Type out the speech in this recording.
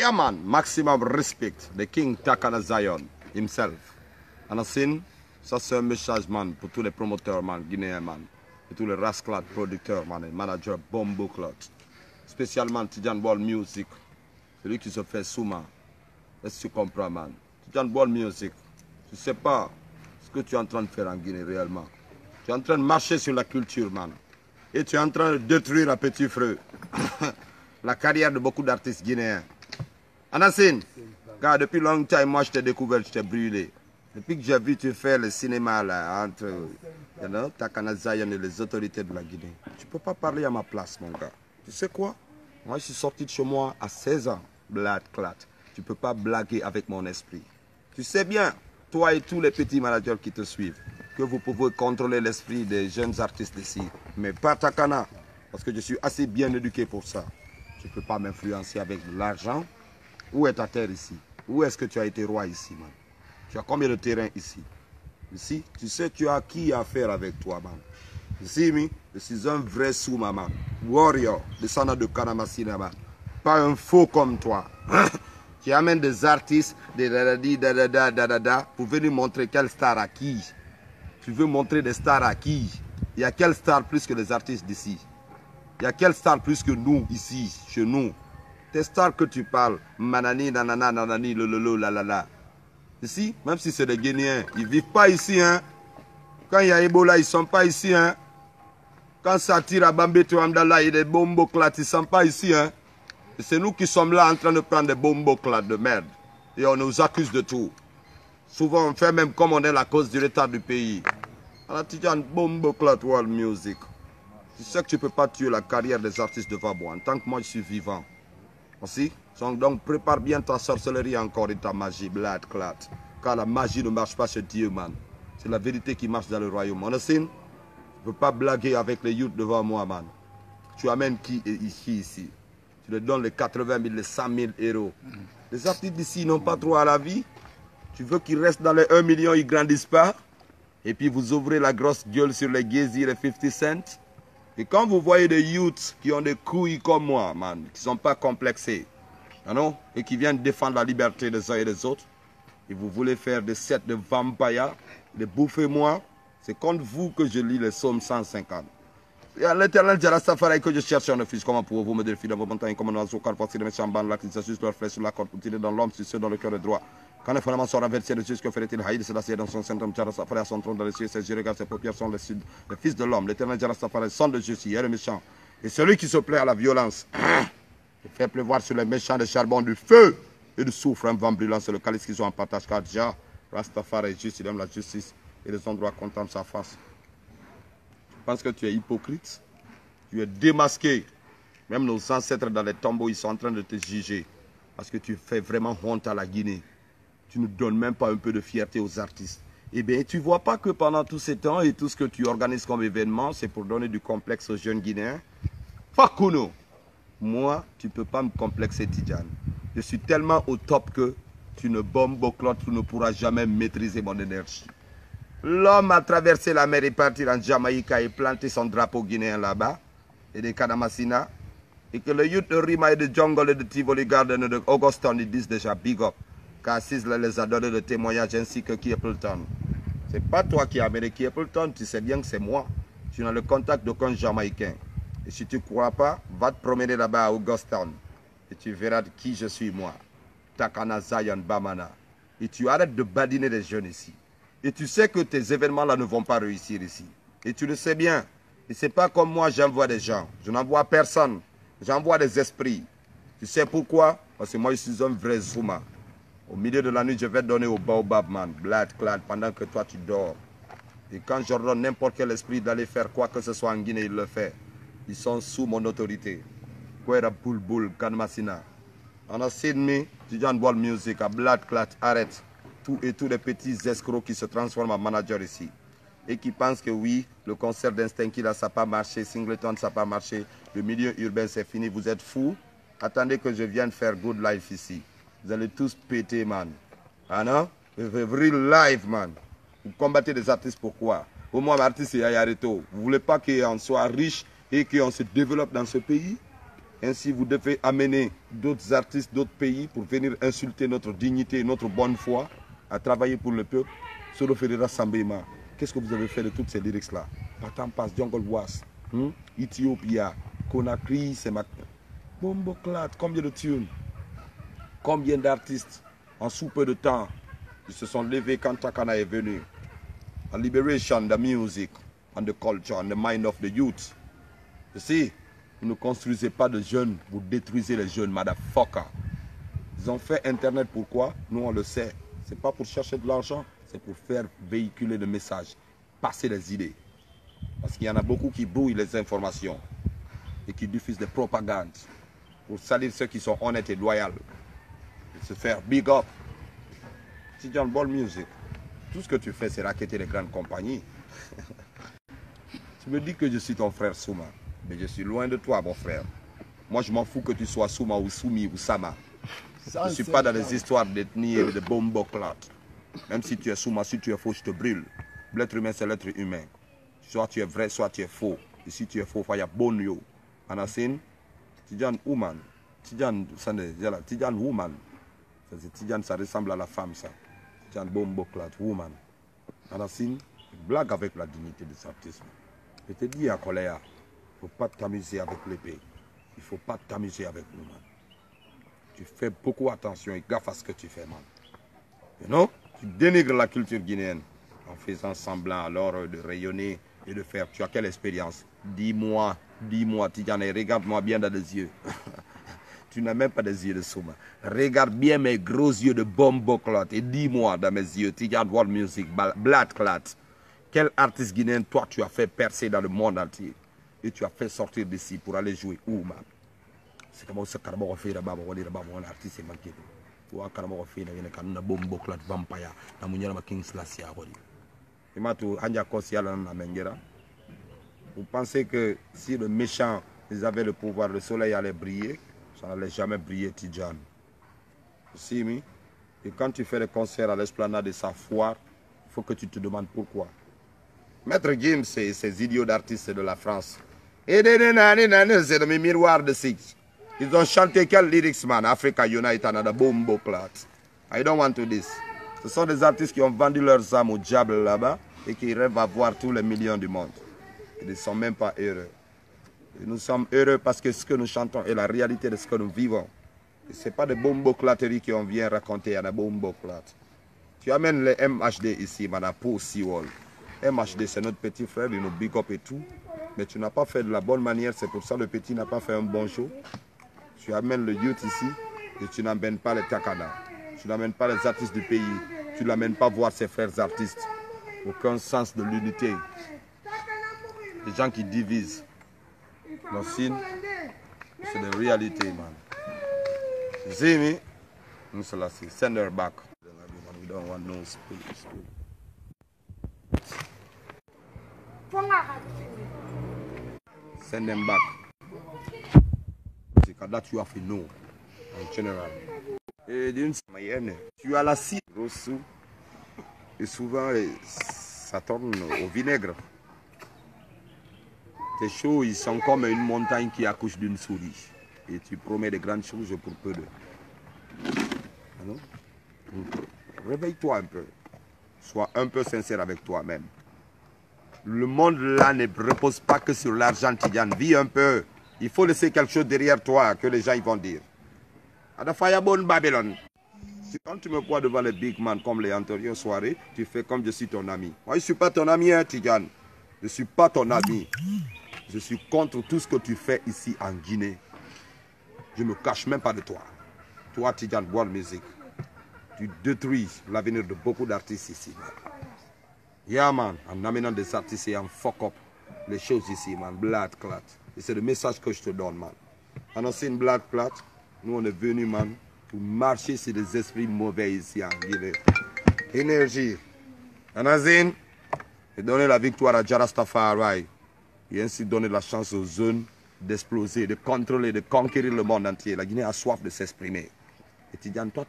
Yeah, man, maximum respect. The King Takana Zion himself. Anasin, ça c'est un message, man, pour tous les promoteurs, man, guinéens, man. Et tous les rasclats producteurs, man, et managers Bombo Clot. Spécialement Tidjan Ball Music. Celui qui se fait sous, man. Est-ce que tu comprends, man? Tidjan Ball Music. Tu sais pas ce que tu es en train de faire en Guinée réellement. Tu es en train de marcher sur la culture, man. Et tu es en train de détruire à petit feu la carrière de beaucoup d'artistes guinéens. Anasin, car depuis longtemps, moi je t'ai découvert, je t'ai brûlé. Depuis que j'ai vu tu faire le cinéma là, entre Takana Zion et les autorités de la Guinée, tu ne peux pas parler à ma place, mon gars. Tu sais quoi? Moi je suis sorti de chez moi à 16 ans, Blood Clat. Tu ne peux pas blaguer avec mon esprit. Tu sais bien, toi et tous les petits managers qui te suivent, que vous pouvez contrôler l'esprit des jeunes artistes ici. Mais pas Takana, parce que je suis assez bien éduqué pour ça. Tu ne peux pas m'influencer avec de l'argent. Où est ta terre ici? Où est-ce que tu as été roi ici, man? Tu as combien de terrain ici? Ici, tu sais, tu as qui à faire avec toi, man? Ici, je suis un vrai Souma, man. Warrior, descendant de Kanamasina, man. Pas un faux comme toi. Qui amène des artistes, des pour venir montrer quelle star à qui. Tu veux montrer des stars à qui? Il y a quelle star plus que les artistes d'ici? Il y a quelle star plus que nous, ici, chez nous? Tes stars que tu parles, manani, nanana, nanani, lololo, lalala. Ici, même si c'est des Guinéens, ils ne vivent pas ici, hein. Quand il y a Ebola, ils ne sont pas ici, hein. Quand ça tire à Bambeto, Amdala, il y a des bombes ils ne sont pas ici, hein. C'est nous qui sommes là en train de prendre des bombes de merde. Et on nous accuse de tout. Souvent, on fait même comme on est la cause du retard du pays. Alors, tu dis un bombe world music. Tu sais que tu ne peux pas tuer la carrière des artistes devant moi, en tant que moi je suis vivant. Aussi, donc prépare bien ta sorcellerie encore et ta magie, Blood Clat. Car la magie ne marche pas chez Dieu, man. C'est la vérité qui marche dans le royaume. Tu ne peux pas blaguer avec les youths devant moi, man. Tu amènes qui ici? Tu leur donnes les 80 000, les 100 000 euros. Les artistes d'ici n'ont pas trop à la vie. Tu veux qu'ils restent dans les 1 million, ils ne grandissent pas. Et puis vous ouvrez la grosse gueule sur les Gézi et 50 Cent. Et quand vous voyez des youths qui ont des couilles comme moi, man, qui ne sont pas complexés, non, et qui viennent défendre la liberté des uns et des autres, et vous voulez faire des sets de vampires, de bouffer moi, c'est contre vous que je lis les psaumes 150. Et à l'éternel Jarastafari que je cherche un fils, comment pouvez-vous me défier dans vos montagnes, comme un oiseau, car voici les méchants bandes là qui s'ajustent leur flèche sur la corde pour tirer dans l'homme, sur ceux dans le cœur est droit. Quand les fondements sont renversés, le juge que ferait-il? Haïd c'est l'assiette dans son symptôme, Jarastafari à son trône dans les cieux, ses yeux regardent, ses paupières sont les fils de l'homme. L'éternel Jarastafari sonne le justice, il est le méchant. Et celui qui se plaît à la violence, il fait pleuvoir sur les méchants des charbons du feu et du soufre, un vent brûlant, c'est le calice qu'ils ont en partage, car Jah, Rastafari est juste, il aime la justice et les endroits contemplent sa face. Tu penses que tu es hypocrite? Tu es démasqué. Même nos ancêtres dans les tombeaux, ils sont en train de te juger. Parce que tu fais vraiment honte à la Guinée. Tu ne donnes même pas un peu de fierté aux artistes. Eh bien, tu ne vois pas que pendant tous ces temps et tout ce que tu organises comme événement, c'est pour donner du complexe aux jeunes Guinéens? Fakuno. Moi, tu ne peux pas me complexer, Tidjane. Je suis tellement au top que tu ne bombes au clot, tu ne pourras jamais maîtriser mon énergie. L'homme a traversé la mer et parti en Jamaïque et planté son drapeau guinéen là-bas. Et de Kanamasina, et que le youth de Rima et de Jungle et de Tivoli Garden et de Augustin ils disent déjà big up, car Sizzla les a donné de témoignages ainsi que Kiepleton. C'est pas toi qui as amené Kiepleton, tu sais bien que c'est moi. Tu as le contact d'aucun Jamaïcain. Et si tu ne crois pas, va te promener là-bas à Augustin et tu verras de qui je suis moi. Takana Zion Bamana. Et tu arrêtes de badiner les jeunes ici. Et tu sais que tes événements là ne vont pas réussir ici. Et tu le sais bien. Et c'est pas comme moi, j'envoie des gens. Je n'envoie personne. J'envoie des esprits. Tu sais pourquoi? Parce que moi, je suis un vrai Zouma. Au milieu de la nuit, je vais donner au Baobab, man. Blood Clat, pendant que toi, tu dors. Et quand j'ordonne n'importe quel esprit d'aller faire quoi que ce soit en Guinée, il le fait. Ils sont sous mon autorité. Kwera Bulbul, Kanmasina. On a Sydney, Tidjan Ball Music, à Blood Clat, arrête. Tous les petits escrocs qui se transforment en manager ici. Et qui pensent que oui, le concert d'Instinct là, ça n'a pas marché, Singleton, ça n'a pas marché, le milieu urbain, c'est fini, vous êtes fous. Attendez que je vienne faire good life ici. Vous allez tous péter, man. Ah non? Real life, man. Vous combattez des artistes, pourquoi? Au moins, l'artiste, c'est Yayareto. Vous ne voulez pas qu'on soit riche et qu'on se développe dans ce pays? Ainsi, vous devez amener d'autres artistes, d'autres pays pour venir insulter notre dignité, notre bonne foi, à travailler pour le peuple. Solo Ferreira Sambema, qu'est-ce que vous avez fait de toutes ces lyrics-là? Patampas, Jungle Was, Ethiopia, Conakry, c'est ma... Bombo Clat, combien de tunes? Combien d'artistes en sous peu de temps ils se sont levés quand Takana est venu? A liberation, the music, and the culture, and the mind of the youth. You see, vous ne construisez pas de jeunes, vous détruisez les jeunes, motherfucker. Ils ont fait Internet, pourquoi? Nous on le sait. C'est pas pour chercher de l'argent, c'est pour faire véhiculer le message, passer les idées. Parce qu'il y en a beaucoup qui brouillent les informations et qui diffusent des propagandes pour salir ceux qui sont honnêtes et loyaux. Et se faire big up. Tidjane Ball Music, tout ce que tu fais, c'est raqueter les grandes compagnies. Tu me dis que je suis ton frère Souma, mais je suis loin de toi, mon frère. Moi, je m'en fous que tu sois Souma ou Soumi ou Sama. Je ne suis pas dans les histoires d'ethnie et de bombo clat. Même si tu es Souma, si tu es faux, je te brûle. L'être humain, c'est l'être humain. Soit tu es vrai, soit tu es faux. Et si tu es faux, il y a bon yo. Anasin, Tidjane Woman. Tidjane Woman. Tidjane, ça ressemble à la femme, ça. Tidjane bombo clat, woman. Anasin, blague avec la dignité de l'artisme. Je te dis à Colère, il ne faut pas t'amuser avec l'épée. Il ne faut pas t'amuser avec nous, man. Tu fais beaucoup attention et gaffe à ce que tu fais, man. You know? Tu dénigres la culture guinéenne en faisant semblant alors de rayonner et de faire. Tu as quelle expérience? Dis-moi, Tidjane, regarde-moi bien dans les yeux. Tu n'as même pas des yeux de Souma. Regarde bien mes gros yeux de bombo clot et dis-moi dans mes yeux, Tidjane World Music, Blood Clot. Quel artiste guinéen, toi, tu as fait percer dans le monde entier? Et tu as fait sortir d'ici pour aller jouer où, man? C'est comme ça que je fais là-bas, un artiste est manqué. Tu vois, quand je fais là, bombo clat vampire, na munyala King Slassia. Et maintenant, Anja Kosiala na Mengera. Vous pensez que si le méchant, ils avaient le pouvoir, le soleil allait briller? Ça n'allait jamais briller, Tidjane. You see me? Et quand tu fais des concerts à l'esplanade de sa foire, il faut que tu te demandes pourquoi. Maître Gims et ces idiots d'artistes de la France. Et c'est de mes miroirs de Six. Ils ont chanté quel lyrics, man? Africa Unite and the bombo clat. I don't want to this. Ce sont des artistes qui ont vendu leurs âmes au diable là-bas et qui rêvent à voir tous les millions du monde. Ils ne sont même pas heureux. Et nous sommes heureux parce que ce que nous chantons est la réalité de ce que nous vivons. Ce n'est pas de bombo clatterie qu'on vient raconter à la bombo clat. Tu amènes les MHD ici, madame, pour Seawall. MHD, c'est notre petit frère, il nous big up et tout. Mais tu n'as pas fait de la bonne manière, c'est pour ça que le petit n'a pas fait un bon show. Tu amènes le youth ici et tu n'amènes pas les Takana. Tu n'amènes pas les artistes du pays. Tu ne l'amènes pas voir ses frères artistes. Aucun sens de l'unité. Les gens qui divisent. Nos signes, c'est la réalité, man. You see me? Nous sommes là, send her back. We don't want no school. Send them back. C'est that you have to know en général. Et d'une moyenne, tu as la cire rossou et souvent ça tourne au vinaigre. Tes choses, ils sont comme une montagne qui accouche d'une souris. Et tu promets de grandes choses pour peu de. Réveille-toi un peu. Sois un peu sincère avec toi-même. Le monde là ne repose pas que sur l'argent, Tidjane. Vis un peu. Il faut laisser quelque chose derrière toi que les gens ils vont dire. À la Firebone Babylone. Quand tu me vois devant les big man comme les antérieures soirées, tu fais comme je suis ton ami. Moi, je ne suis pas ton ami, hein, Tidjane. Je ne suis pas ton ami. Je suis contre tout ce que tu fais ici en Guinée. Je ne me cache même pas de toi. Toi, Tidjane World Music, tu détruis l'avenir de beaucoup d'artistes ici. Yeah, man, en amenant des artistes et en fuck up les choses ici, man. Blood clat. Et c'est le message que je te donne, man. En ancien blood clat, nous on est venus, man, pour marcher sur des esprits mauvais ici en Guinée. Énergie. En ancien, et donner la victoire à Jarastafari. Et ainsi donner la chance aux zones d'exploser, de contrôler, de conquérir le monde entier. La Guinée a soif de s'exprimer. Et Tidjane, toi,